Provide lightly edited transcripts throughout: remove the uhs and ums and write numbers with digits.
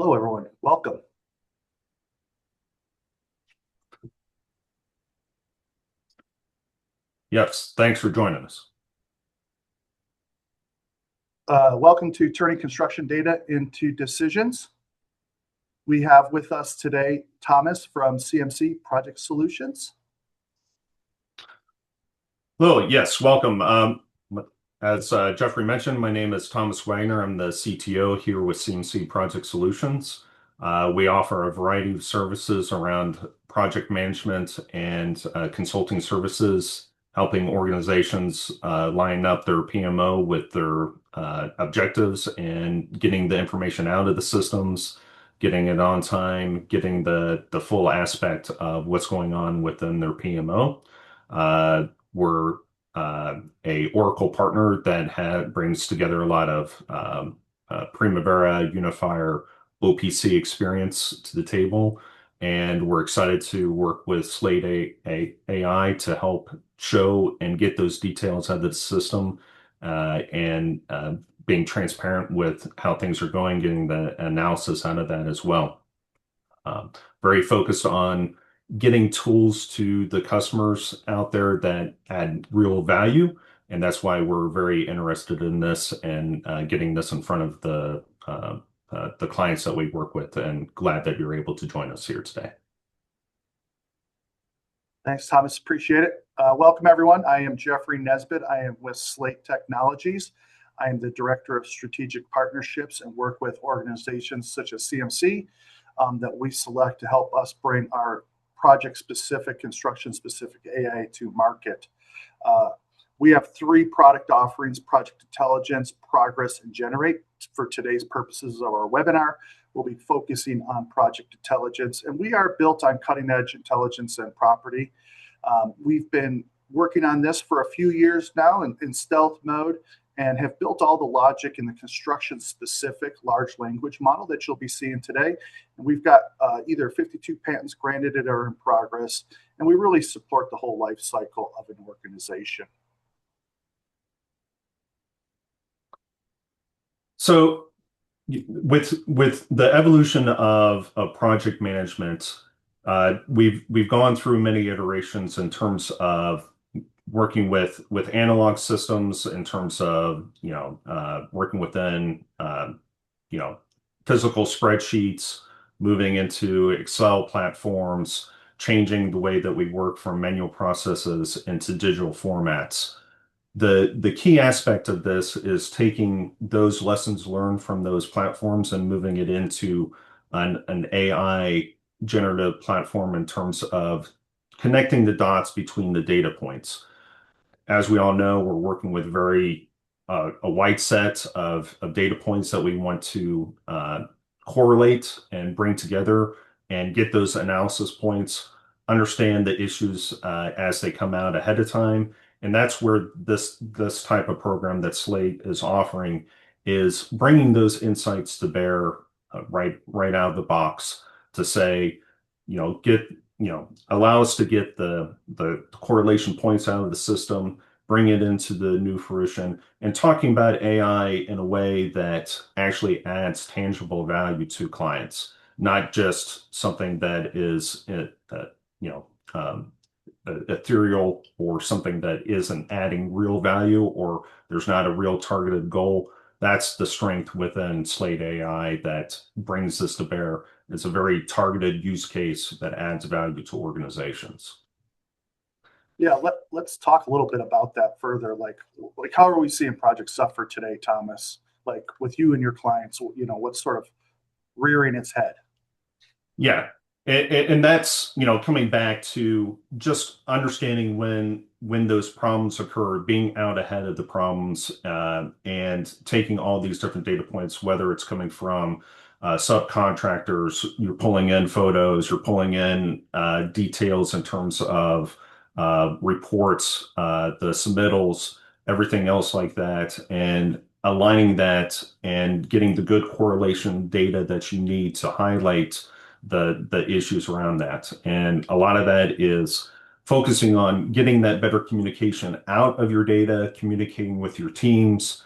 Hello, everyone. Welcome. Yes, thanks for joining us. Welcome to Turning Construction Data into Decisions. We have with us today Thomas from CMC Project Solutions. Hello, yes, welcome. As Jeffrey mentioned, my name is Thomas Wagner. I'm the CTO here with CMC Project Solutions. We offer a variety of services around project management and consulting services, helping organizations line up their PMO with their objectives and getting the information out of the systems, getting it on time, getting the full aspect of what's going on within their PMO. We're a Oracle partner that brings together a lot of Primavera, Unifier, OPC experience to the table. And we're excited to work with Slate AI to help show and get those details out of the system and being transparent with how things are going, getting the analysis out of that as well. Very focused on getting tools to the customers out there that add real value. And that's why we're very interested in this and getting this in front of the clients that we work with, and glad that you're able to join us here today. Thanks, Thomas. Appreciate it. Welcome, everyone. I am Jeffrey Nesbitt. I am with Slate Technologies. I am the Director of Strategic Partnerships and work with organizations such as CMC that we select to help us bring our project-specific, construction-specific AI to market. We have three product offerings: Project Intelligence, Progress, and Generate. For today's purposes of our webinar, we'll be focusing on Project Intelligence, and we are built on cutting-edge intelligence and property. We've been working on this for a few years now in stealth mode, and have built all the logic in the construction-specific large language model that you'll be seeing today. And we've got either 52 patents granted or are in progress, and we really support the whole life cycle of an organization. So with the evolution of project management, we've gone through many iterations in terms of working with analog systems, in terms of working within physical spreadsheets, moving into Excel platforms, changing the way that we work from manual processes into digital formats. The key aspect of this is taking those lessons learned from those platforms and moving it into an AI generative platform in terms of connecting the dots between the data points. As we all know, we're working with a wide set of data points that we want to correlate and bring together and get those analysis points, understand the issues as they come out ahead of time. And that's where this type of program that Slate is offering is bringing those insights to bear right out of the box to say, allow us to get the correlation points out of the system, bring it into the new fruition, and talking about AI in a way that actually adds tangible value to clients, not just something that is ethereal or something that isn't adding real value or there's not a real targeted goal. That's the strength within Slate AI that brings this to bear. It's a very targeted use case that adds value to organizations. Yeah, let's talk a little bit about that further. Like how are we seeing projects suffer today, Thomas? Like with you and your clients, what's sort of rearing its head? Yeah, and that's coming back to just understanding when those problems occur, being out ahead of the problems, and taking all these different data points, whether it's coming from subcontractors, you're pulling in photos, you're pulling in details in terms of reports, the submittals, everything else like that, and aligning that and getting the good correlation data that you need to highlight the issues around that. And a lot of that is focusing on getting that better communication out of your data, communicating with your teams,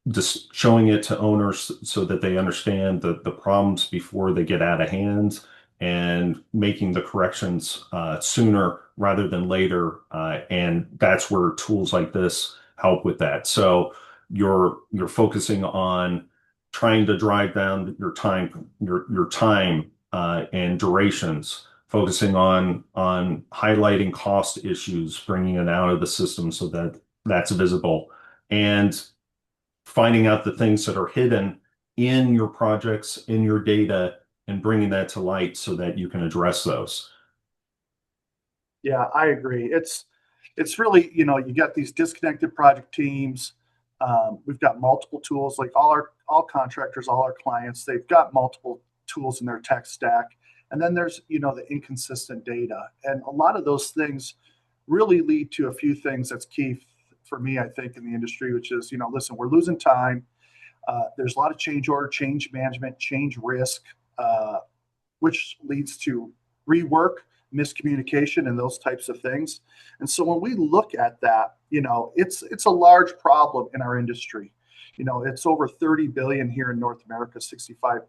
just showing it to owners so that they understand the problems before they get out of hand and making the corrections sooner rather than later. And that's where tools like this help with that. So you're focusing on trying to drive down your time and durations, focusing on highlighting cost issues, bringing it out of the system so that that's visible, and finding out the things that are hidden in your projects, in your data, and bringing that to light so that you can address those. Yeah, I agree. It's really, you got these disconnected project teams. We've got multiple tools, like all contractors, all our clients, they've got multiple tools in their tech stack. And then there's, the inconsistent data. And a lot of those things really lead to a few things that's key for me, I think, in the industry, which is, listen, we're losing time. There's a lot of change order, change management, change risk, which leads to rework, miscommunication, and those types of things. And so when we look at that, it's a large problem in our industry. It's over 30 billion here in North America, 65%.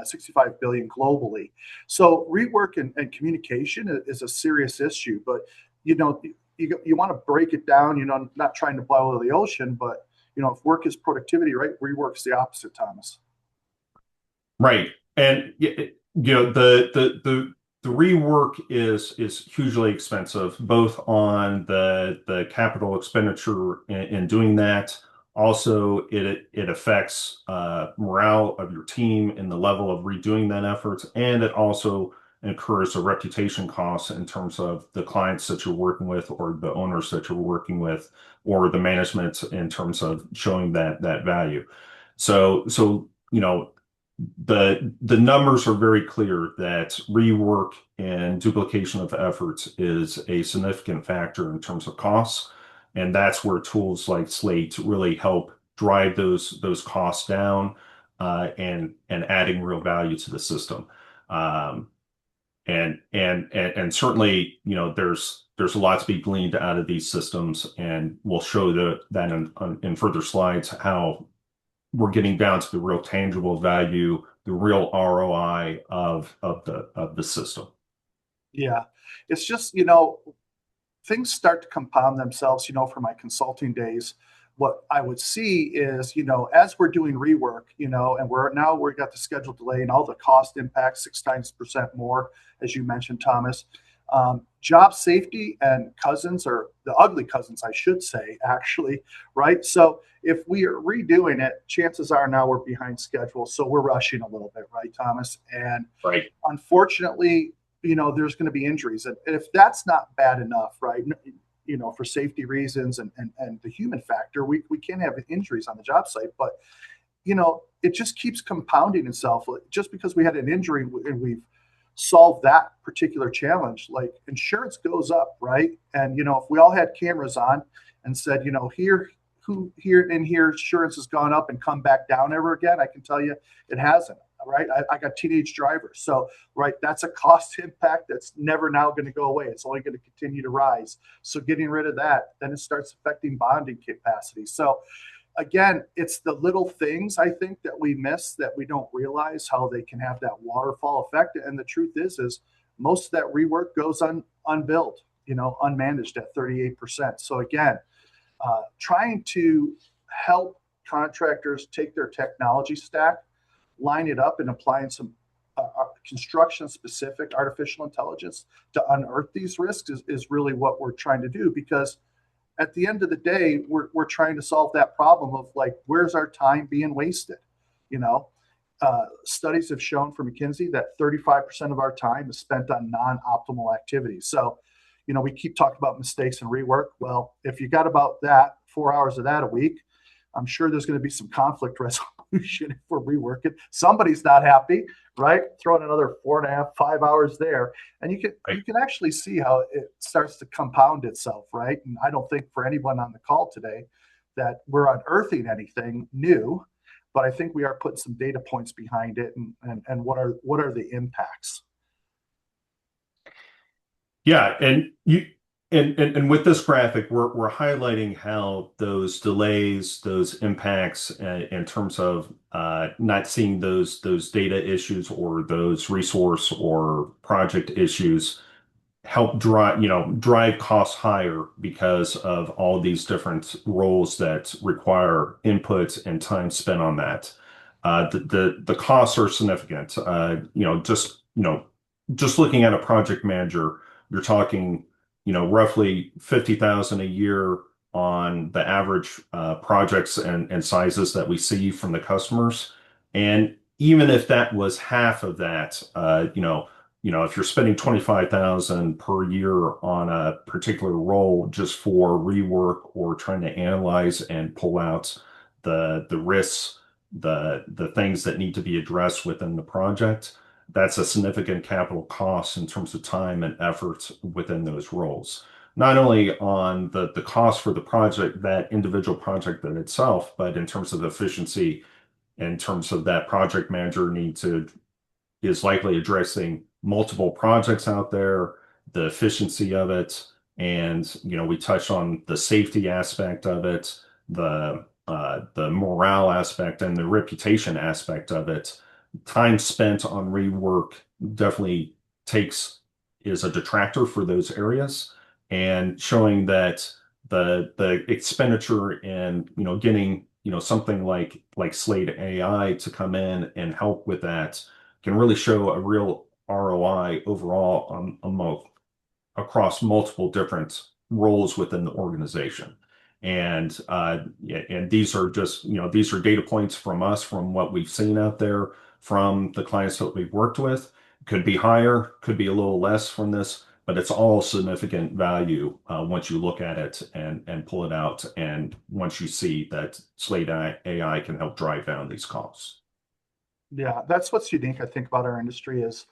65 billion globally. So rework and communication is a serious issue, but you want to break it down, not trying to boil the ocean, but if work is productivity, right? Rework's the opposite, Thomas. Right. And the rework is hugely expensive, both on the capital expenditure in doing that. Also, it affects morale of your team and the level of redoing that effort, and it also incurs a reputation cost in terms of the clients that you're working with, or the owners that you're working with, or the management in terms of showing that value. So the numbers are very clear that rework and duplication of efforts is a significant factor in terms of costs, and that's where tools like Slate really help drive those costs down, and adding real value to the system. Um, and certainly, there's a lot to be gleaned out of these systems, and we'll show that in further slides how we're getting down to the real tangible value, the real ROI of the system. Yeah, it's just, things start to compound themselves, from my consulting days. What I would see is, as we're doing rework, and we got the schedule delay and all the cost impact 6% more, as you mentioned, Thomas. Job safety and cousins, or the ugly cousins, I should say, actually, right? So if we are redoing it, chances are now we're behind schedule. So we're rushing a little bit, right, Thomas? And Right. unfortunately, there's going to be injuries. And if that's not bad enough, right, for safety reasons and the human factor, we can't have injuries on the job site. But, it just keeps compounding itself. Just because we had an injury and we've solved that particular challenge, like insurance goes up, right? And, if we all had cameras on and said, here insurance has gone up and come back down ever again, I can tell you it hasn't. Right. I got teenage drivers. So, right, that's a cost impact that's never now going to go away. It's only going to continue to rise. So getting rid of that, then it starts affecting bonding capacity. So again, it's the little things, I think, that we miss, that we don't realize how they can have that waterfall effect. And the truth is most of that rework goes unbilled, unmanaged at 38%. So again, trying to help contractors take their technology stack, line it up, and applying some construction specific artificial intelligence to unearth these risks is really what we're trying to do. Because at the end of the day, we're trying to solve that problem of, like, where's our time being wasted? Studies have shown from McKinsey that 35% of our time is spent on non-optimal activities. So, we keep talking about mistakes and rework. Well, if you got about 4 hours of that a week, I'm sure there's going to be some conflict resolution if we're reworking. Somebody's not happy, right? Throw in another 4.5, 5 hours there, and you can actually see how it starts to compound itself, right? And I don't think for anyone on the call today that we're unearthing anything new, but I think we are putting some data points behind it, and what are the impacts. Yeah, and And with this graphic, we're highlighting how those delays, those impacts, in terms of not seeing those data issues or those resource or project issues help drive costs higher because of all these different roles that require input and time spent on that. The costs are significant. Just looking at a project manager, you're talking, roughly 50,000 a year on the average projects and sizes that we see from the customers. And even if that was half of that, if you're spending 25,000 per year on a particular role just for rework or trying to analyze and pull out the risks, the things that need to be addressed within the project, that's a significant capital cost in terms of time and effort within those roles. Not only on the cost for the project, that individual project in itself, but in terms of efficiency, in terms of that project manager is likely addressing multiple projects out there, the efficiency of it, and we touched on the safety aspect of it, the morale aspect, and the reputation aspect of it. Time spent on rework definitely takes is a detractor for those areas, and showing that the expenditure in getting something like Slate AI to come in and help with that can really show a real ROI overall across multiple different roles within the organization. And these are just, these are data points from us, from what we've seen out there, from the clients that we've worked with. Could be higher, could be a little less from this, but it's all significant value once you look at it and pull it out, and once you see that Slate AI can help drive down these costs. Yeah, that's what's unique, I think, about our industry is,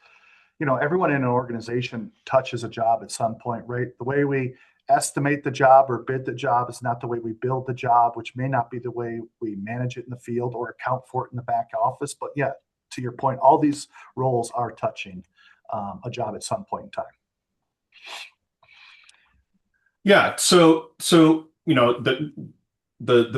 everyone in an organization touches a job at some point, right? The way we estimate the job or bid the job is not the way we build the job, which may not be the way we manage it in the field or account for it in the back office. But yeah, to your point, all these roles are touching a job at some point in time. Yeah. So the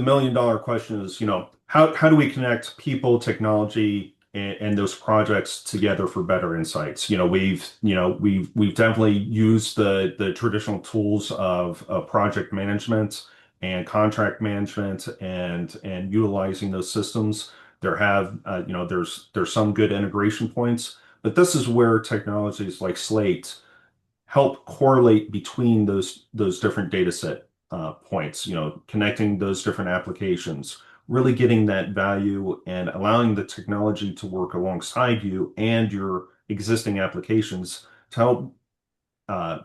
million dollar question is, how do we connect people, technology, and those projects together for better insights? We've definitely used the traditional tools of project management and contract management and utilizing those systems. There's some good integration points, but this is where technologies like Slate help correlate between those different data set points, connecting those different applications, really getting that value and allowing the technology to work alongside you and your existing applications to help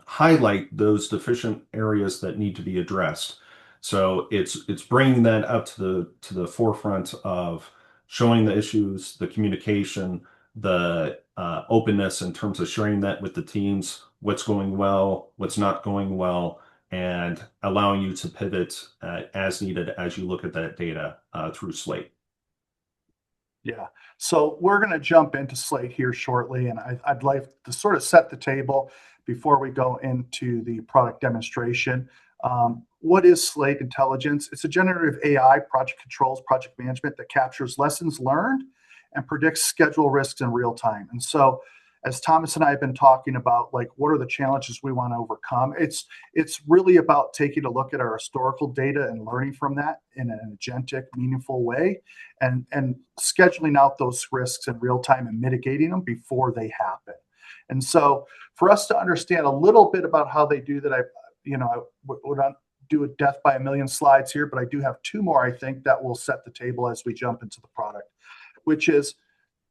highlight those deficient areas that need to be addressed. So it's bringing that up to the forefront of showing the issues, the communication, the openness in terms of sharing that with the teams, what's going well, what's not going well, and allowing you to pivot as needed as you look at that data through Slate. Yeah. So we're going to jump into Slate here shortly, and I'd like to sort of set the table before we go into the product demonstration. What is Slate Intelligence? It's a generative AI, project controls, project management that captures lessons learned and predicts schedule risks in real time. And so, as Thomas and I have been talking about, like, what are the challenges we want to overcome? It's really about taking a look at our historical data and learning from that in an agentic, meaningful way, and scheduling out those risks in real time and mitigating them before they happen. And so, for us to understand a little bit about how they do that, I would not do a death by a million slides here, but I do have two more, I think, that will set the table as we jump into the product, which is,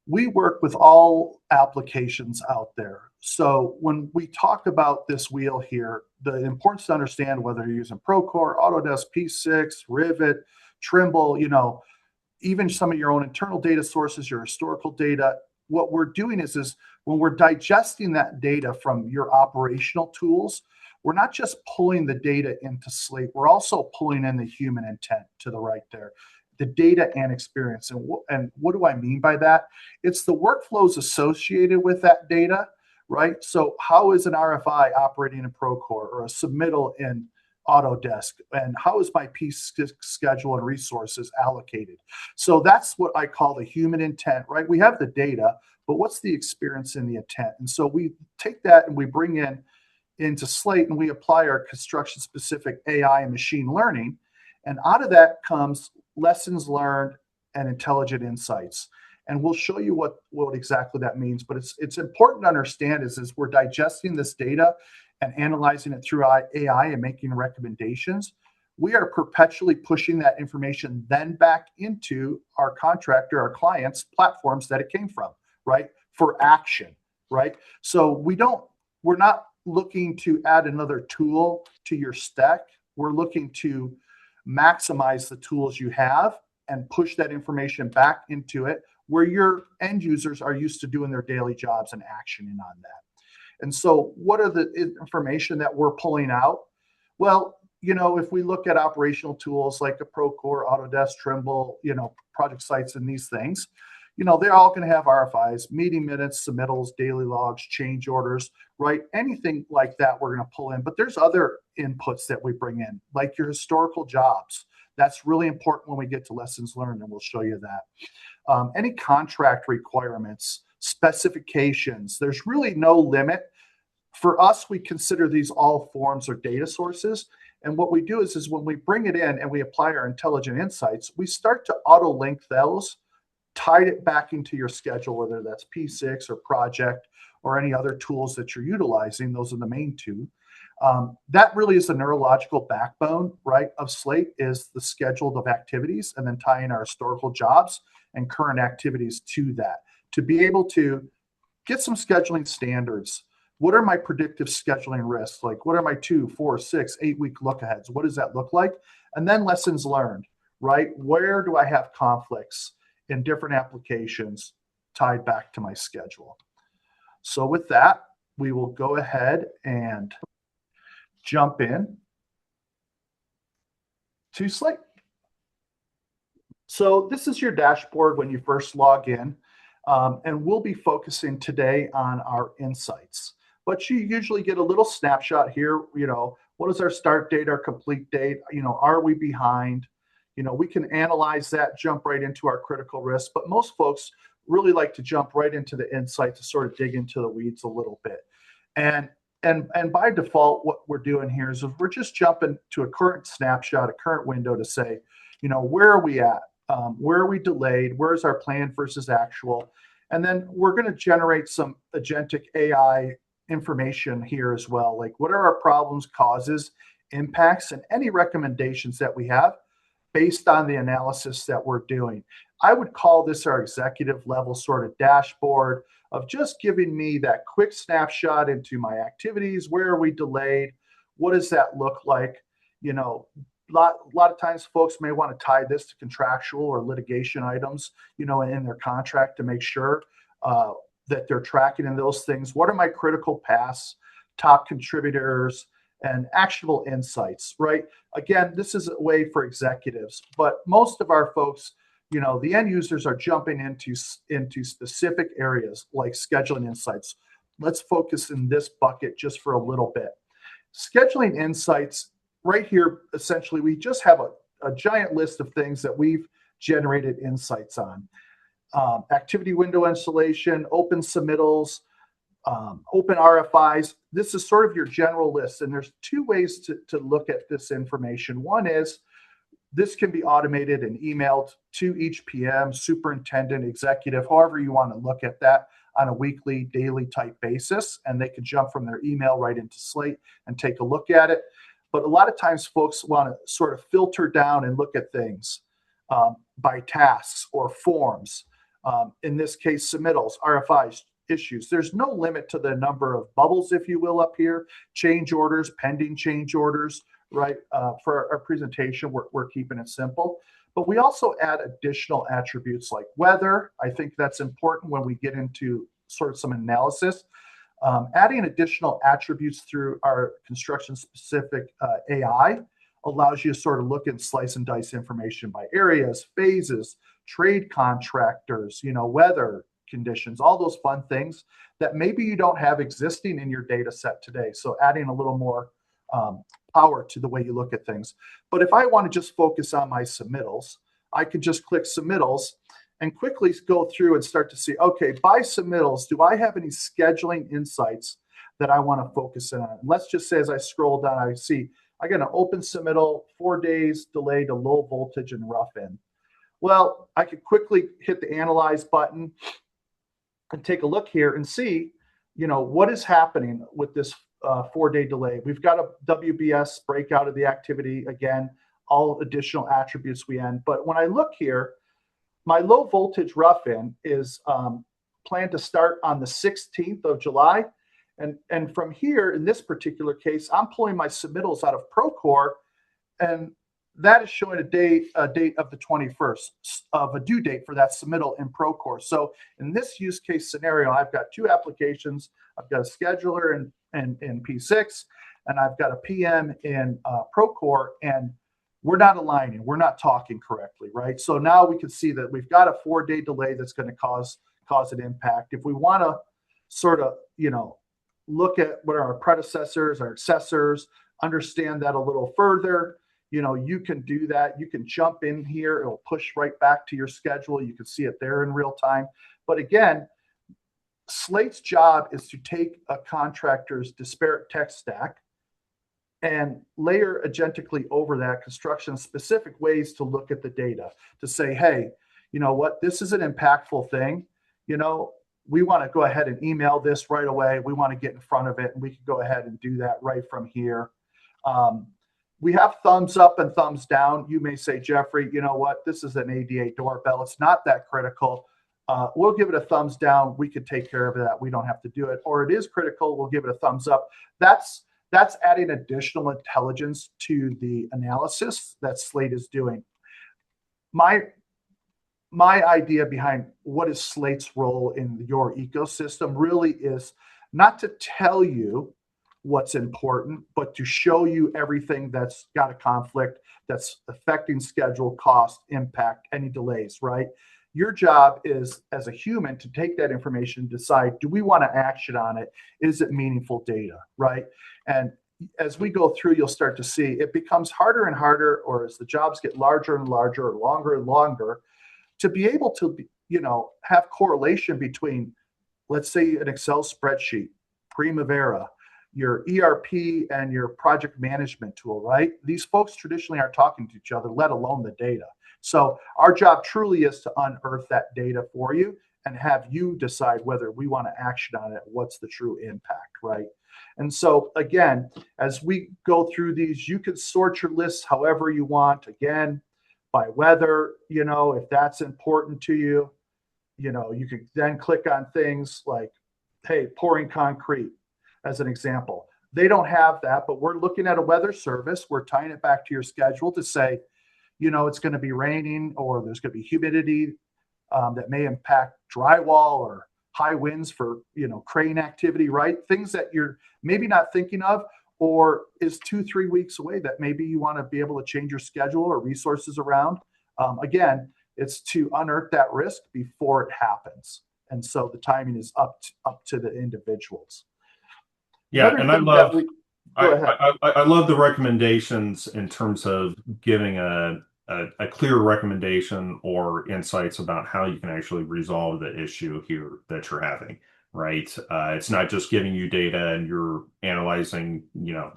we work with all applications out there. So when we talk about this wheel here, the importance to understand whether you're using Procore, Autodesk, P6, Rivet, Trimble, even some of your own internal data sources, your historical data, what we're doing is when we're digesting that data from your operational tools, we're not just pulling the data into Slate, we're also pulling in the human intent to the right there, the data and experience. And what do I mean by that? It's the workflows associated with that data, right? So how is an RFI operating in Procore or a submittal in Autodesk? And how is my piece schedule and resources allocated? So that's what I call the human intent, right? We have the data, but what's the experience in the intent? And so we take that and we bring into Slate and we apply our construction specific AI and machine learning. And out of that comes lessons learned and intelligent insights. And we'll show you what exactly that means. But it's important to understand is we're digesting this data and analyzing it through AI and making recommendations. We are perpetually pushing that information then back into our contractor, our clients' platforms that it came from, right? For action, right? So we're not looking to add another tool to your stack. We're looking to maximize the tools you have and push that information back into it where your end users are used to doing their daily jobs and actioning on that. And so what are the information that we're pulling out? Well, if we look at operational tools like a Procore, Autodesk, Trimble, project sites and these things, they're all going to have RFIs, meeting minutes, submittals, daily logs, change orders, right? Anything like that we're going to pull in. But there's other inputs that we bring in, like your historical jobs. That's really important when we get to lessons learned, and we'll show you that. Any contract requirements, specifications, there's really no limit. For us, we consider these all forms or data sources. And what we do is when we bring it in and we apply our intelligent insights, we start to auto-link those, tied it back into your schedule, whether that's P6 or project or any other tools that you're utilizing. Those are the main two. That really is the neurological backbone, right, of Slate, is the scheduled of activities and then tying our historical jobs and current activities to that, to be able to get some scheduling standards. What are my predictive scheduling risks? Like, what are my 2, 4, 6, 8-week look aheads? What does that look like? And then lessons learned, right? Where do I have conflicts in different applications tied back to my schedule? So with that, we will go ahead and jump in to Slate. So this is your dashboard when you first log in, and we'll be focusing today on our insights. But you usually get a little snapshot here. What is our start date, our complete date? Are we behind? We can analyze that, jump right into our critical risks. But most folks really like to jump right into the insight to sort of dig into the weeds a little bit. And by default, what we're doing here is we're just jumping to a current snapshot, a current window to say, where are we at? Where are we delayed? Where's our plan versus actual? And then we're going to generate some agentic AI information here as well. Like, what are our problems, causes, impacts, and any recommendations that we have based on the analysis that we're doing. I would call this our executive level sort of dashboard of just giving me that quick snapshot into my activities. Where are we delayed? What does that look like? A lot of times folks may want to tie this to contractual or litigation items, in their contract to make sure that they're tracking in those things. What are my critical paths, top contributors, and actionable insights, right? Again, this is a way for executives, but most of our folks, the end users are jumping into specific areas like scheduling insights. Let's focus in this bucket just for a little bit. Scheduling insights, right here, essentially, we just have a giant list of things that we've generated insights on. Activity window installation, open submittals, open RFIs. This is sort of your general list. And there's two ways to look at this information. One is this can be automated and emailed to each PM, superintendent, executive, however you want to look at that on a weekly, daily type basis. And they can jump from their email right into Slate and take a look at it. But a lot of times folks want to sort of filter down and look at things by tasks or forms. In this case, submittals, RFIs, issues. There's no limit to the number of bubbles, if you will, up here. Change orders, pending change orders, right? For our presentation, we're keeping it simple. But we also add additional attributes like weather. I think that's important when we get into sort of some analysis. Adding additional attributes through our construction-specific AI allows you to sort of look and slice and dice information by areas, phases, trade contractors, weather, conditions, all those fun things that maybe you don't have existing in your data set today. So adding a little more power to the way you look at things. But if I want to just focus on my submittals, I could just click submittals and quickly go through and start to see, okay, by submittals, do I have any scheduling insights that I want to focus in on? And let's just say as I scroll down, I see I got an open submittal, 4 days delay to low voltage and rough in. Well, I could quickly hit the analyze button and take a look here and see, what is happening with this 4-day delay. We've got a WBS breakout of the activity again, all additional attributes we end. But when I look here, my low voltage rough in is planned to start on the 16th of July. And from here, in this particular case, I'm pulling my submittals out of Procore, and that is showing a date of the 21st of a due date for that submittal in Procore. So in this use case scenario, I've got 2 applications. I've got a scheduler in P6, and I've got a PM in Procore, and we're not aligning. We're not talking correctly, right? So now we can see that we've got a 4-day delay that's going to cause an impact. If we want to sort of, look at what our predecessors, our successors, understand that a little further, you can do that. You can jump in here. It'll push right back to your schedule. You can see it there in real time. But again, Slate's job is to take a contractor's disparate tech stack and layer agentically over that construction specific ways to look at the data to say, hey, you know what, this is an impactful thing. We want to go ahead and email this right away. We want to get in front of it, and we can go ahead and do that right from here. We have thumbs up and thumbs down. You may say, Jeffrey, you know what? This is an ADA doorbell. It's not that critical. We'll give it a thumbs down. We could take care of that. We don't have to do it. Or it is critical. We'll give it a thumbs up. That's adding additional intelligence to the analysis that Slate is doing. My idea behind what is Slate's role in your ecosystem really is not to tell you what's important, but to show you everything that's got a conflict, that's affecting schedule, cost, impact, any delays, right? Your job is, as a human, to take that information and decide, do we want to action on it? Is it meaningful data, right? And as we go through, you'll start to see it becomes harder and harder, or as the jobs get larger and larger, or longer and longer, to be able to, have correlation between, let's say, an Excel spreadsheet, Primavera, your ERP, and your project management tool, right? These folks traditionally aren't talking to each other, let alone the data. So our job truly is to unearth that data for you and have you decide whether we want to action on it, what's the true impact, right? And so again, as we go through these, you can sort your lists however you want. Again, by weather, if that's important to you, you can then click on things like, hey, pouring concrete as an example. They don't have that, but we're looking at a weather service. We're tying it back to your schedule to say, it's going to be raining, or there's going to be humidity that may impact drywall, or high winds for, crane activity, right? Things that you're maybe not thinking of, or is 2-3 weeks away that maybe you want to be able to change your schedule or resources around. Again, it's to unearth that risk before it happens. And so the timing is up to the individuals. Yeah, and I love the recommendations in terms of giving a clear recommendation or insights about how you can actually resolve the issue here that you're having. Right. It's not just giving you data and you're analyzing,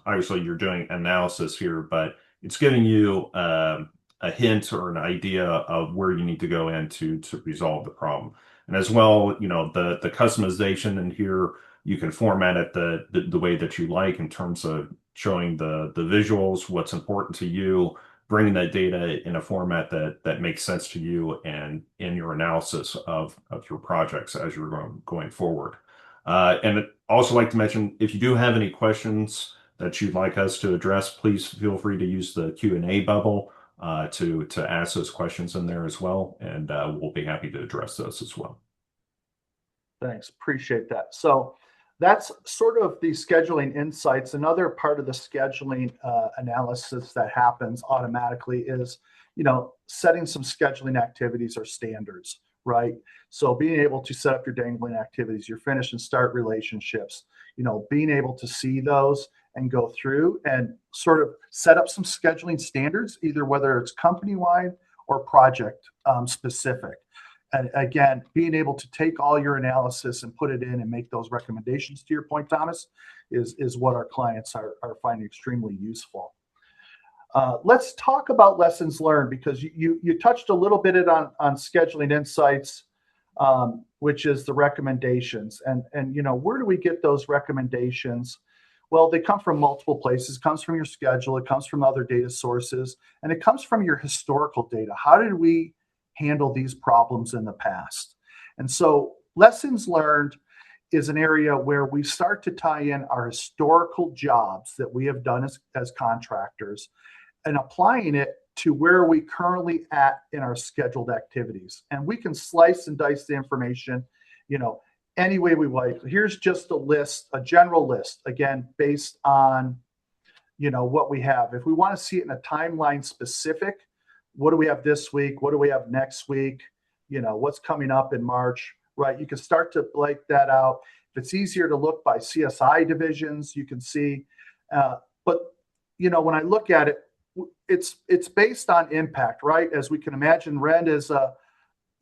obviously you're doing analysis here, but it's giving you a hint or an idea of where you need to go in to resolve the problem. And as well, the customization in here, you can format it the way that you like in terms of showing the visuals, what's important to you, bringing that data in a format that makes sense to you and in your analysis of your projects as you're going forward. And I'd also like to mention, if you do have any questions that you'd like us to address, please feel free to use the Q&A bubble to ask those questions in there as well, and we'll be happy to address those as well. Thanks, appreciate that. So that's sort of the scheduling insights. Another part of the scheduling analysis that happens automatically is, setting some scheduling activities or standards, right? So being able to set up your dangling activities, your finish and start relationships, being able to see those and go through and sort of set up some scheduling standards, either whether it's company-wide or project specific. And again, being able to take all your analysis and put it in and make those recommendations, to your point, Thomas, is what our clients are finding extremely useful. Let's talk about lessons learned, because you touched a little bit on scheduling insights, which is the recommendations. And where do we get those recommendations? Well, they come from multiple places. It comes from your schedule. It comes from other data sources. And it comes from your historical data. How did we handle these problems in the past? And so lessons learned is an area where we start to tie in our historical jobs that we have done as contractors and applying it to where we currently at in our scheduled activities. And we can slice and dice the information, any way we like. Here's just a list, a general list, again, based on, what we have. If we want to see it in a timeline specific, what do we have this week? What do we have next week? What's coming up in March, right? You can start to break that out. If it's easier to look by CSI divisions, you can see. But when I look at it, it's based on impact, right? As we can imagine, red is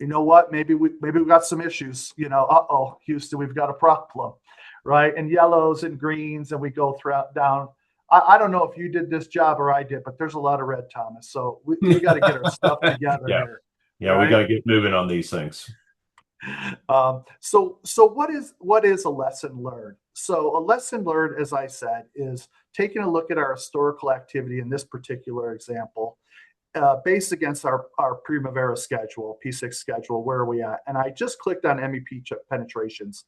maybe we got some issues. Houston, we've got a problem, right? And yellows and greens, and we go down. I don't know if you did this job or I did, but there's a lot of red, Thomas. So we got to get our stuff together here. Yeah, right? We got to get moving on these things. So what is a lesson learned? So a lesson learned, as I said, is taking a look at our historical activity in this particular example, based against our Primavera schedule, P6 schedule, where are we at? And I just clicked on MEP penetrations.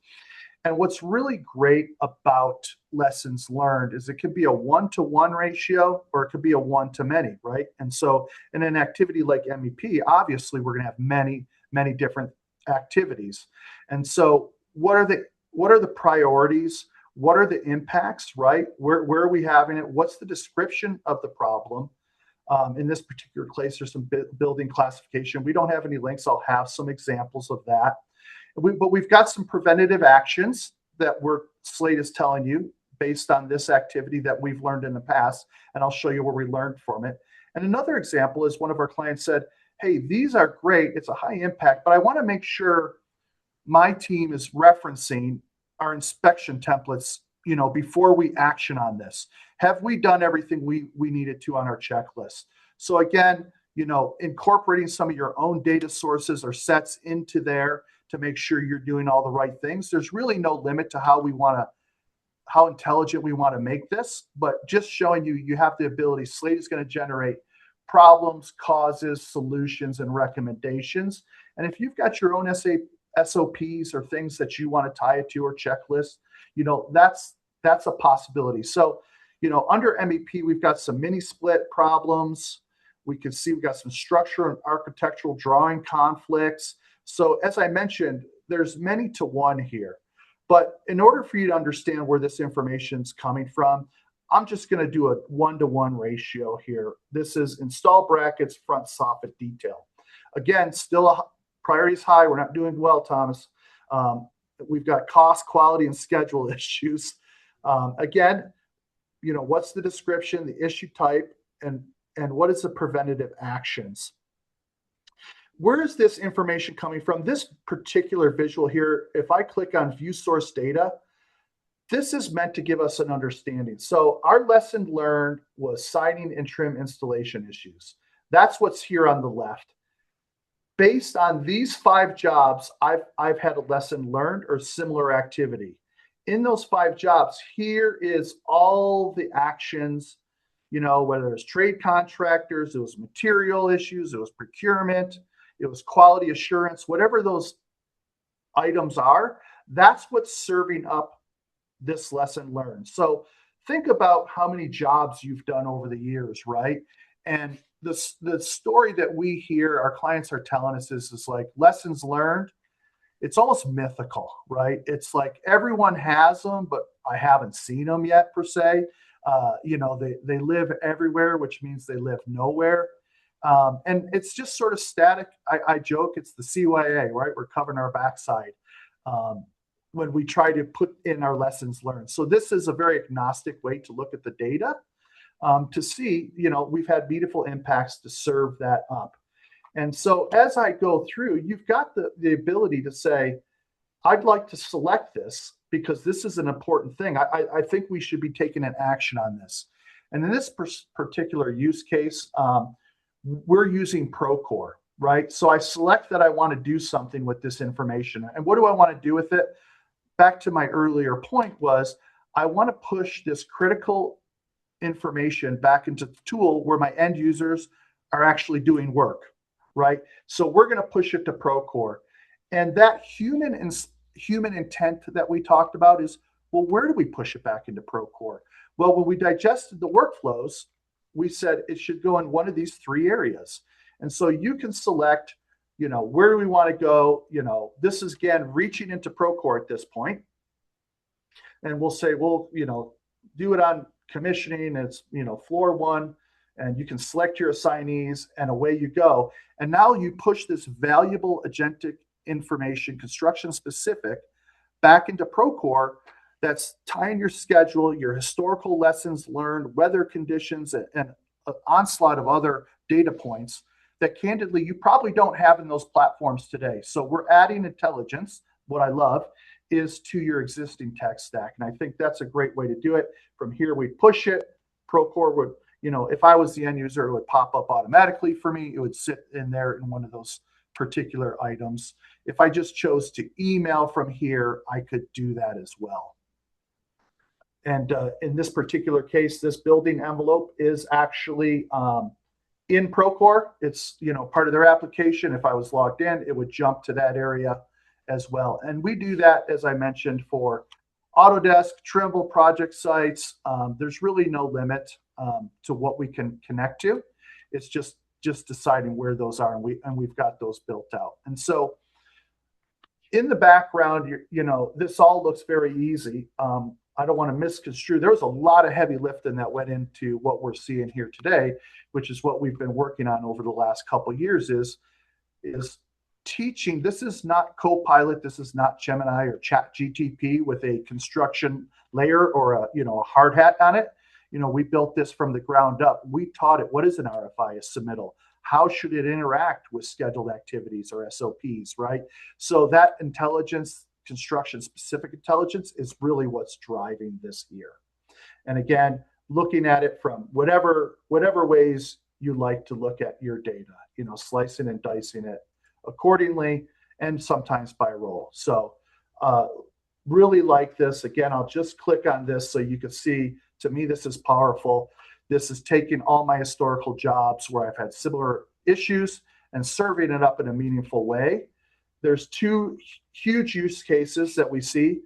And what's really great about lessons learned is it could be a 1-to-1 ratio, or it could be a 1-to-many, right? And so in an activity like MEP, obviously we're going to have many, many different activities. And so what are the priorities? What are the impacts, right? Where are we having it? What's the description of the problem? In this particular case, there's some building classification. We don't have any links. I'll have some examples of that. But we've got some preventative actions that Slate is telling you based on this activity that we've learned in the past, and I'll show you where we learned from it. And another example is one of our clients said, hey, these are great. It's a high impact, but I want to make sure my team is referencing our inspection templates, before we action on this. Have we done everything we needed to on our checklist? So again, incorporating some of your own data sources or sets into there to make sure you're doing all the right things. There's really no limit to how intelligent we want to make this, but just showing you have the ability. Slate is going to generate problems, causes, solutions, and recommendations. And if you've got your own SOPs or things that you want to tie it to, or checklists, that's a possibility. So, under MEP, we've got some mini split problems. We can see we've got some structure and architectural drawing conflicts. So as I mentioned, there's many to one here. But in order for you to understand where this information is coming from, I'm just going to do a 1-to-1 ratio here. This is install brackets, front soffit detail. Again, still priority is high. We're not doing well, Thomas. We've got cost, quality, and schedule issues. Again, what's the description, the issue type, and what is the preventative actions? Where is this information coming from? This particular visual here, if I click on view source data, this is meant to give us an understanding. So our lesson learned was siding and trim installation issues. That's what's here on the left. Based on these 5 jobs, I've had a lesson learned or similar activity. In those 5 jobs, here is all the actions, whether it's trade contractors, it was material issues, it was procurement, it was quality assurance, whatever those items are, that's what's serving up this lesson learned. So think about how many jobs you've done over the years, right? And the story that we hear our clients are telling us is like lessons learned. It's almost mythical, right? It's like everyone has them, but I haven't seen them yet per se. They live everywhere, which means they live nowhere. And it's just sort of static. I joke it's the CYA, right? We're covering our backside when we try to put in our lessons learned. So this is a very agnostic way to look at the data to see, we've had meaningful impacts to serve that up. And so as I go through, you've got the ability to say, I'd like to select this because this is an important thing. I think we should be taking an action on this. And in this particular use case, we're using Procore, right? So I select that I want to do something with this information. And what do I want to do with it? Back to my earlier point was, I want to push this critical information back into the tool where my end users are actually doing work, right? So we're going to push it to Procore. And that human intent that we talked about is, well, where do we push it back into Procore? Well, when we digested the workflows, we said it should go in one of these three areas. And so you can select, where do we want to go? This is, again, reaching into Procore at this point. And we'll say, well, do it on commissioning. It's, floor one, and you can select your assignees and away you go. And now you push this valuable agentic information, construction specific, back into Procore. That's tying your schedule, your historical lessons learned, weather conditions, and an onslaught of other data points that candidly you probably don't have in those platforms today. So we're adding intelligence. What I love is to your existing tech stack. And I think that's a great way to do it. From here, we push it. Procore would, if I was the end user, it would pop up automatically for me. It would sit in there in one of those particular items. If I just chose to email from here, I could do that as well. And in this particular case, this building envelope is actually in Procore. It's part of their application. If I was logged in, it would jump to that area as well. And we do that, as I mentioned, for Autodesk, Trimble project sites. There's really no limit to what we can connect to. It's just deciding where those are, and we've got those built out. And so in the background, this all looks very easy. I don't want to misconstrue. There was a lot of heavy lifting that went into what we're seeing here today, which is what we've been working on over the last couple of years is teaching. This is not Copilot. This is not Gemini or ChatGTP with a construction layer or a hard hat on it. We built this from the ground up. We taught it, what is an RFI, a submittal? How should it interact with scheduled activities or SOPs, right? So that intelligence, construction specific intelligence, is really what's driving this here. And again, looking at it from whatever ways you like to look at your data, slicing and dicing it accordingly, and sometimes by role. So really like this. Again, I'll just click on this so you can see, to me, this is powerful. This is taking all my historical jobs where I've had similar issues and serving it up in a meaningful way. There's two huge use cases that we see.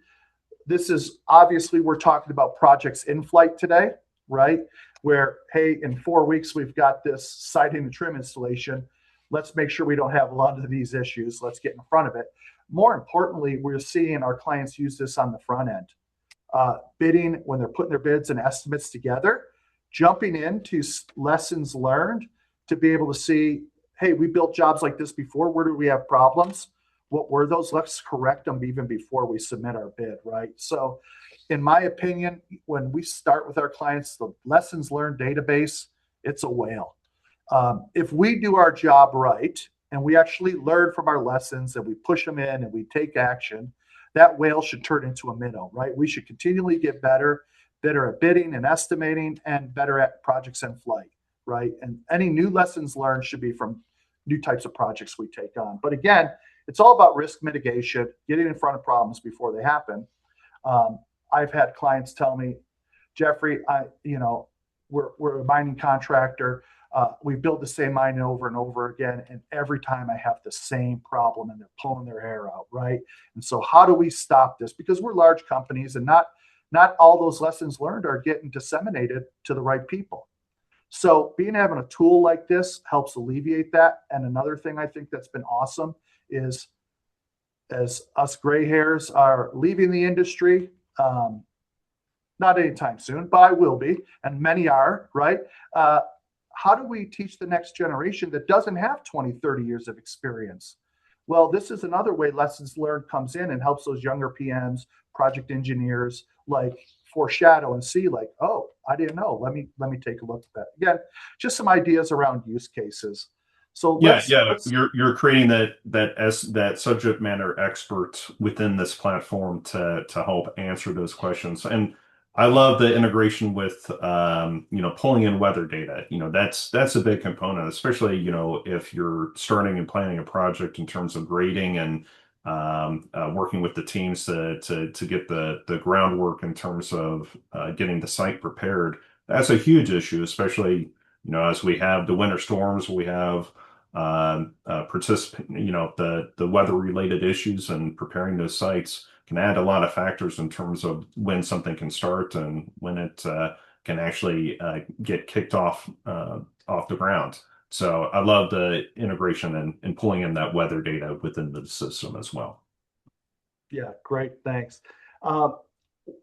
This is obviously, we're talking about projects in flight today, right? Where, hey, in 4 weeks, we've got this siding and trim installation. Let's make sure we don't have a lot of these issues. Let's get in front of it. More importantly, we're seeing our clients use this on the front end. Bidding, when they're putting their bids and estimates together, jumping into lessons learned to be able to see, hey, we built jobs like this before. Where do we have problems? What were those? Let's correct them even before we submit our bid, right? So in my opinion, when we start with our clients, the lessons learned database, it's a whale. If we do our job right and we actually learn from our lessons and we push them in and we take action, that whale should turn into a minnow, right? We should continually get better at bidding and estimating, and better at projects in flight, right? And any new lessons learned should be from new types of projects we take on. But again, it's all about risk mitigation, getting in front of problems before they happen. I've had clients tell me, Jeffrey, we're a mining contractor. We build the same mine over and over again, and every time I have the same problem, and they're pulling their hair out, right? And so how do we stop this? Because we're large companies, and not all those lessons learned are getting disseminated to the right people. So having a tool like this helps alleviate that. And another thing I think that's been awesome is, as us gray hairs are leaving the industry, not anytime soon, but I will be, and many are, right? how do we teach the next generation that doesn't have 20, 30 years of experience? Well, this is another way lessons learned comes in and helps those younger PMs, project engineers, like foreshadow and see like, oh, I didn't know. Let me take a look at that. Again, just some ideas around use cases. So let's you're creating that subject matter expert within this platform to help answer those questions. And I love the integration with pulling in weather data. That's a big component, especially if you're starting and planning a project in terms of grading and working with the teams to get the groundwork in terms of getting the site prepared. That's a huge issue, especially as we have the winter storms, we have the weather related issues, and preparing those sites can add a lot of factors in terms of when something can start and when it can actually get kicked off the ground. So I love the integration and pulling in that weather data within the system as well. Yeah, great, thanks.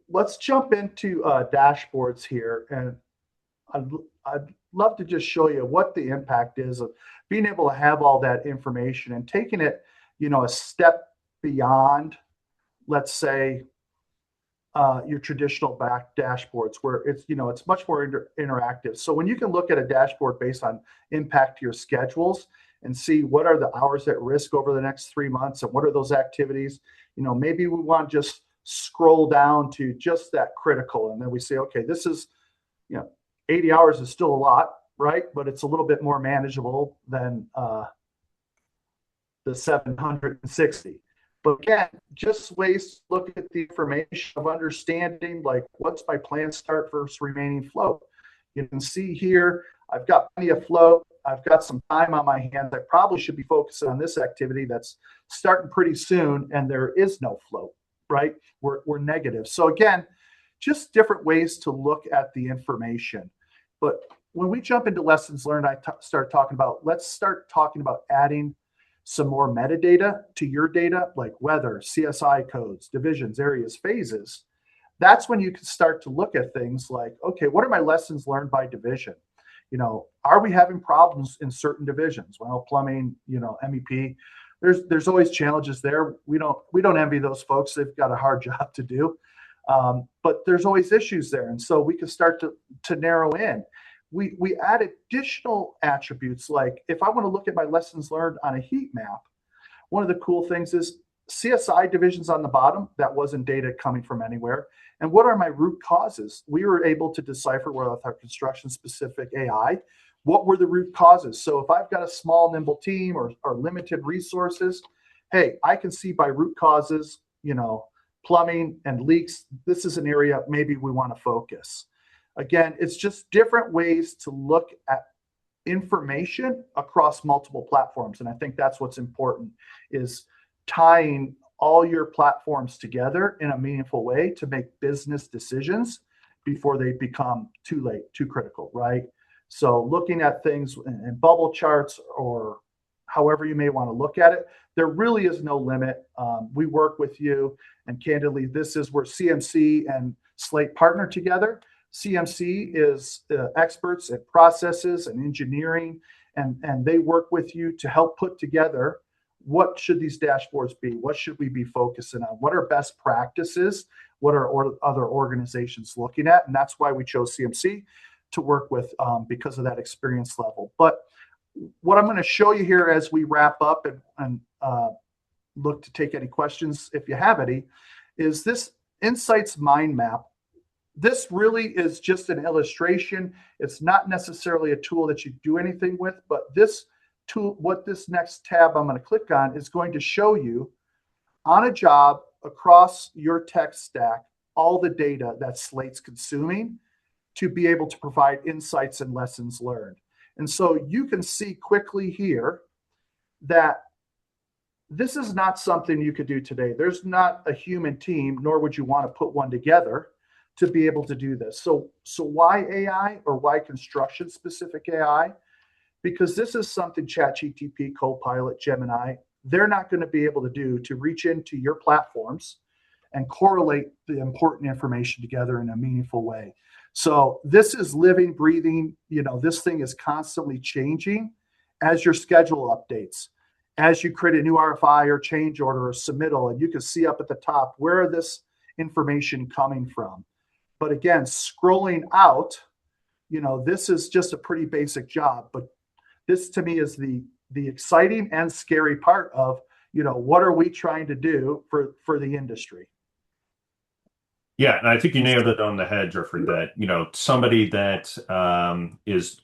Let's jump into dashboards here, and I'd love to just show you what the impact is of being able to have all that information and taking it, a step beyond, let's say, your traditional back dashboards, where it's much more interactive. So when you can look at a dashboard based on impact to your schedules and see what are the hours at risk over the next 3 months and what are those activities, maybe we want to just scroll down to just that critical, and then we say, okay, this is 80 hours is still a lot, right? But it's a little bit more manageable than the 760. But again, just ways to look at the information of understanding, like, what's my plan start versus remaining float. You can see here, I've got plenty of float. I've got some time on my hands. I probably should be focusing on this activity that's starting pretty soon, and there is no float, right? We're negative. So again, just different ways to look at the information. But when we jump into lessons learned, let's start talking about adding some more metadata to your data, like weather, CSI codes, divisions, areas, phases. That's when you can start to look at things like, okay, what are my lessons learned by division? Are we having problems in certain divisions? Well, plumbing, MEP, there's always challenges there. We don't envy those folks. They've got a hard job to do. But there's always issues there. And so we can start to narrow in. We add additional attributes, like if I want to look at my lessons learned on a heat map, one of the cool things is CSI divisions on the bottom. That wasn't data coming from anywhere. And what are my root causes? We were able to decipher with our construction specific AI, what were the root causes? So if I've got a small, nimble team or limited resources, hey, I can see by root causes, plumbing and leaks, this is an area maybe we want to focus. Again, it's just different ways to look at information across multiple platforms. And I think that's what's important, is tying all your platforms together in a meaningful way to make business decisions before they become too late, too critical, right? So looking at things in bubble charts or however you may want to look at it, there really is no limit. We work with you, and candidly, this is where CMC and Slate partner together. CMC is experts at processes and engineering, and they work with you to help put together what should these dashboards be? What should we be focusing on? What are best practices? What are other organizations looking at? And that's why we chose CMC to work with, because of that experience level. But what I'm going to show you here as we wrap up and look to take any questions if you have any, is this Insights mind map. This really is just an illustration. It's not necessarily a tool that you do anything with, but this tool, what this next tab I'm going to click on, is going to show you on a job across your tech stack all the data that Slate's consuming to be able to provide insights and lessons learned. And so you can see quickly here that this is not something you could do today. There's not a human team, nor would you want to put one together to be able to do this. So why AI, or why construction specific AI? Because this is something ChatGPT, Copilot, Gemini, they're not going to be able to do, to reach into your platforms and correlate the important information together in a meaningful way. So this is living, breathing, this thing is constantly changing as your schedule updates, as you create a new RFI or change order or submittal, and you can see up at the top where this information coming from. But again, scrolling out, this is just a pretty basic job, but this to me is the exciting and scary part of, what are we trying to do for the industry? Yeah, and I think you nailed it on the head, Jeffrey, that, somebody that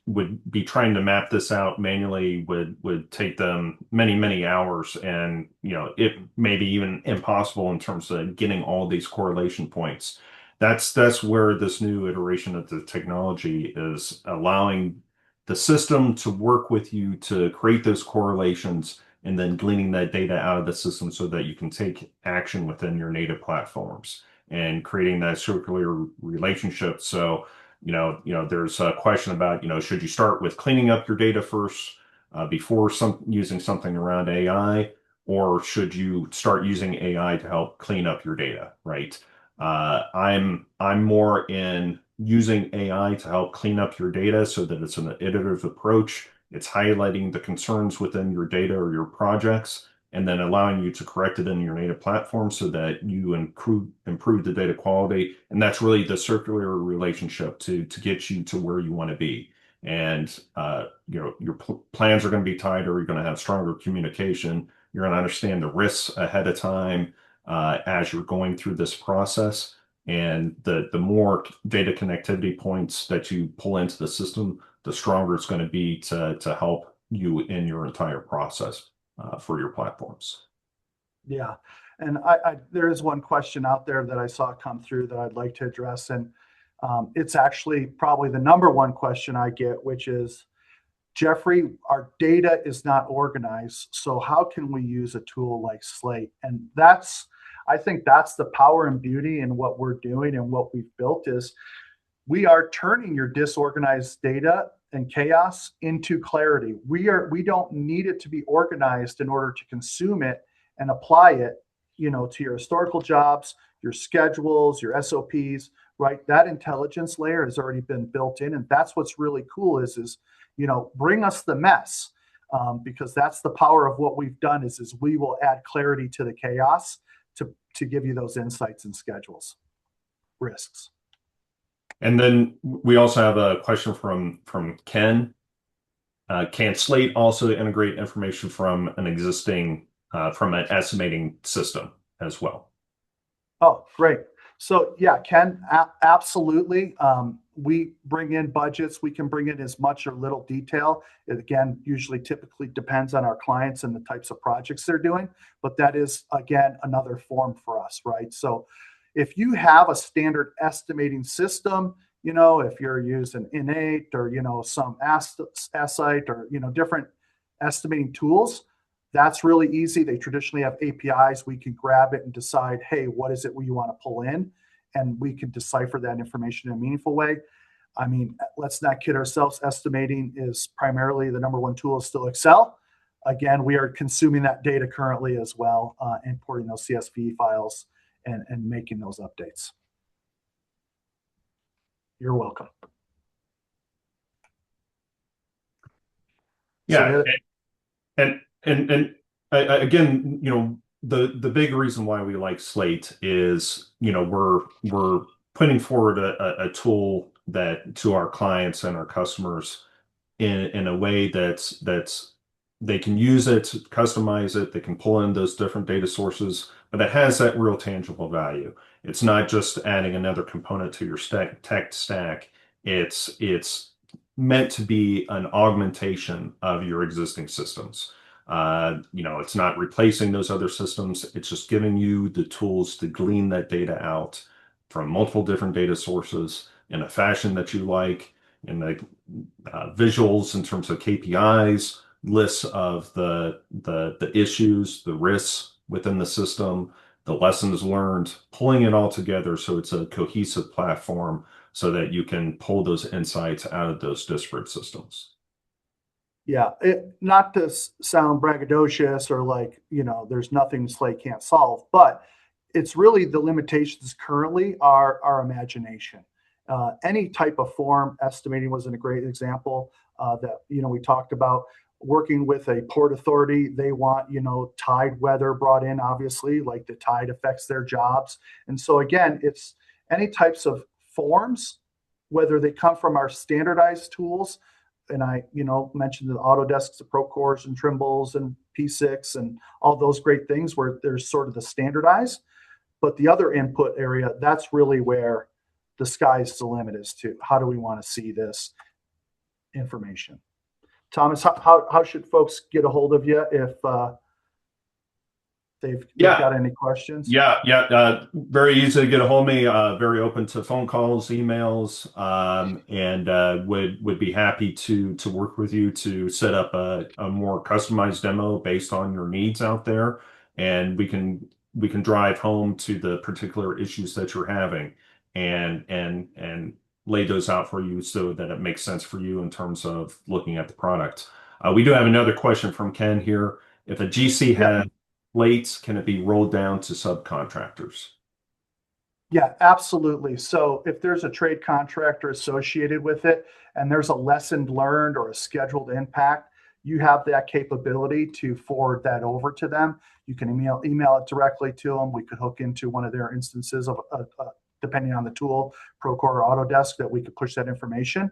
would be trying to map this out manually would take them many, many hours, and, it may be even impossible in terms of getting all these correlation points. That's where this new iteration of the technology is allowing the system to work with you to create those correlations and then gleaning that data out of the system so that you can take action within your native platforms and creating that circular relationship. So, there's a question about, should you start with cleaning up your data first before using something around AI, or should you start using AI to help clean up your data, right? I'm more in using AI to help clean up your data so that it's an iterative approach. It's highlighting the concerns within your data or your projects, and then allowing you to correct it in your native platform so that you improve the data quality. And that's really the circular relationship to get you to where you want to be. And your plans are going to be tighter. You're going to have stronger communication. You're going to understand the risks ahead of time as you're going through this process. And the more data connectivity points that you pull into the system, the stronger it's going to be to help you in your entire process for your platforms. Yeah. And there is one question out there that I saw come through that I'd like to address. And it's actually probably the number one question I get, which is, Jeffrey, our data is not organized. So how can we use a tool like Slate? And I think that's the power and beauty in what we're doing and what we've built is we are turning your disorganized data and chaos into clarity. We don't need it to be organized in order to consume it and apply it, to your historical jobs, your schedules, your SOPs, right? That intelligence layer has already been built in, and that's what's really cool is bring us the mess, because that's the power of what we've done is we will add clarity to the chaos to give you those insights and schedules, risks. And then we also have a question from Ken. Can Slate also integrate information from an estimating system as well? Oh, great. So yeah, Ken, absolutely. We bring in budgets. We can bring in as much or little detail. It, again, usually typically depends on our clients and the types of projects they're doing. But that is, again, another form for us, right? So if you have a standard estimating system, if you're using Innate or, some Asite or, different estimating tools, that's really easy. They traditionally have APIs. We can grab it and decide, hey, what is it we want to pull in? And we can decipher that information in a meaningful way. I mean, let's not kid ourselves. Estimating is primarily the number one tool is still Excel. Again, we are consuming that data currently as well, importing those CSV files and making those updates. You're welcome. Yeah, and again, the big reason why we like Slate is, we're putting forward a tool that to our clients and our customers in a way that's they can use it, customize it, they can pull in those different data sources, but it has that real tangible value. It's not just adding another component to your tech stack. It's meant to be an augmentation of your existing systems. It's not replacing those other systems. It's just giving you the tools to glean that data out from multiple different data sources in a fashion that you like, in the visuals in terms of KPIs, lists of the issues, the risks within the system, the lessons learned, pulling it all together so it's a cohesive platform so that you can pull those insights out of those disparate systems. Yeah, not to sound braggadocious or like, there's nothing Slate can't solve, but it's really the limitations currently are our imagination. Any type of form estimating was a great example that we talked about. Working with a port authority, they want tide weather brought in, obviously, like the tide affects their jobs. And so again, it's any types of forms, whether they come from our standardized tools, and I mentioned the Autodesks, the Procores and Trimbles and P6 and all those great things where there's sort of the standardized. But the other input area, that's really where the sky's the limit as to how do we want to see this information. Thomas, how should folks get a hold of you if they've got any questions? Very easy to get a hold of me. Very open to phone calls, emails, and would be happy to work with you to set up a more customized demo based on your needs out there, and we can drive home to the particular issues that you're having, and lay those out for you so that it makes sense for you in terms of looking at the product. We do have another question from Ken here. If a GC has slates, can it be rolled down to subcontractors? Yeah, absolutely. So if there's a trade contractor associated with it and there's a lesson learned or a scheduled impact, you have that capability to forward that over to them. You can email it directly to them. We could hook into one of their instances of depending on the tool, Procore or Autodesk, that we could push that information.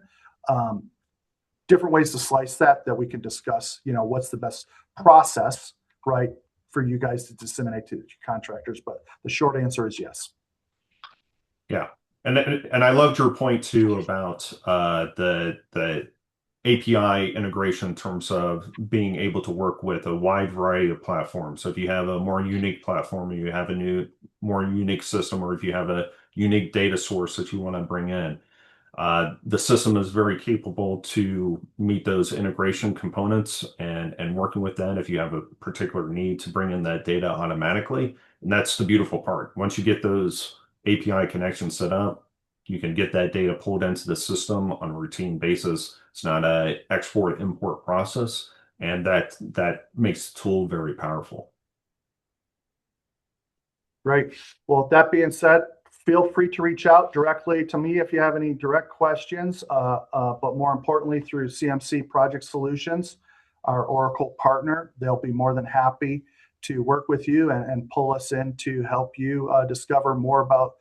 Different ways to slice that we can discuss, what's the best process, right, for you guys to disseminate to contractors. But the short answer is yes. Yeah. And I loved your point too about the API integration in terms of being able to work with a wide variety of platforms. So if you have a more unique platform, or you have a more unique system, or if you have a unique data source that you want to bring in, the system is very capable to meet those integration components and working with that if you have a particular need to bring in that data automatically. And that's the beautiful part. Once you get those API connections set up, you can get that data pulled into the system on a routine basis. It's not a export-import process, and that makes the tool very powerful. Right. Well, that being said, feel free to reach out directly to me if you have any direct questions, but more importantly, through CMC Project Solutions, our Oracle partner. They'll be more than happy to work with you and pull us in to help you discover more about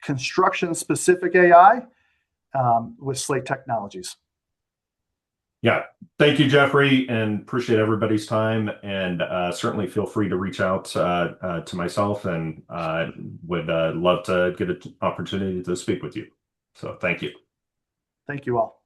construction-specific AI with Slate Technologies. Yeah. Thank you, Jeffrey, and appreciate everybody's time. And certainly feel free to reach out to myself, and would love to get an opportunity to speak with you. So thank you. Thank you all.